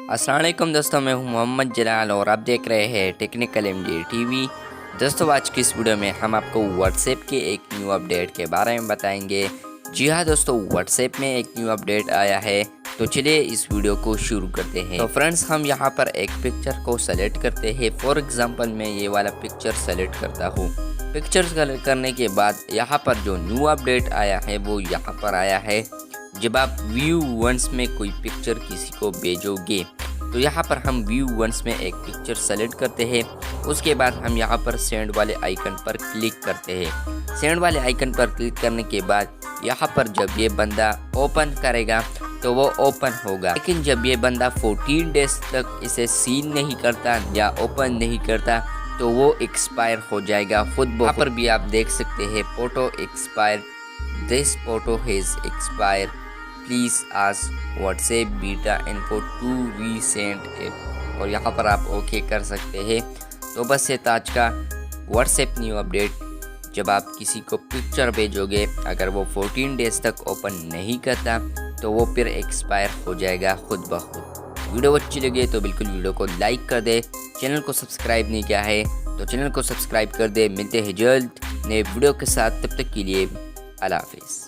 अस्सलाम वालेकुम दोस्तों, मैं हूं मोहम्मद जलाल और आप देख रहे हैं टेक्निकल एमडी टीवी। दोस्तों, आज की इस वीडियो में हम आपको व्हाट्सएप के एक न्यू अपडेट के बारे में बताएंगे। जी हाँ दोस्तों, व्हाट्सएप में एक न्यू अपडेट आया है, तो चलिए इस वीडियो को शुरू करते हैं। तो फ्रेंड्स, हम यहाँ पर एक पिक्चर को सेलेक्ट करते हैं। फॉर एग्जांपल मैं ये वाला पिक्चर सेलेक्ट करता हूँ। पिक्चर सेलेक्ट करने के बाद यहाँ पर जो न्यू अपडेट आया है वो यहाँ पर आया है। जब आप व्यू वंस में कोई पिक्चर किसी को भेजोगे तो यहाँ पर हम व्यू वंस में एक पिक्चर सेलेक्ट करते हैं। उसके बाद हम यहाँ पर सेंड वाले आइकन पर क्लिक करते हैं। सेंड वाले आइकन पर क्लिक करने के बाद यहाँ पर जब ये बंदा ओपन करेगा तो वो ओपन होगा, लेकिन जब ये बंदा 14 डेज तक इसे सीन नहीं करता या ओपन नहीं करता तो वो एक्सपायर हो जाएगा खुद ब खुद। यहाँ पर भी आप देख सकते हैं photo expire, this photo has expire, please ask WhatsApp beta इनको टू रीसेंड इट। और यहाँ पर आप ओके कर सकते हैं। तो बस ये आज का व्हाट्सएप न्यू अपडेट। जब आप किसी को पिक्चर भेजोगे, अगर वो 14 डेज तक ओपन नहीं करता तो वो फिर एक्सपायर हो जाएगा खुद ब खुद। वीडियो अच्छी लगे तो बिल्कुल वीडियो को लाइक कर दे। चैनल को सब्सक्राइब नहीं किया है तो चैनल को सब्सक्राइब कर दे। मिलते हैं जल्द नए वीडियो के साथ, तब तक के लिए अल्लाह हाफिज़।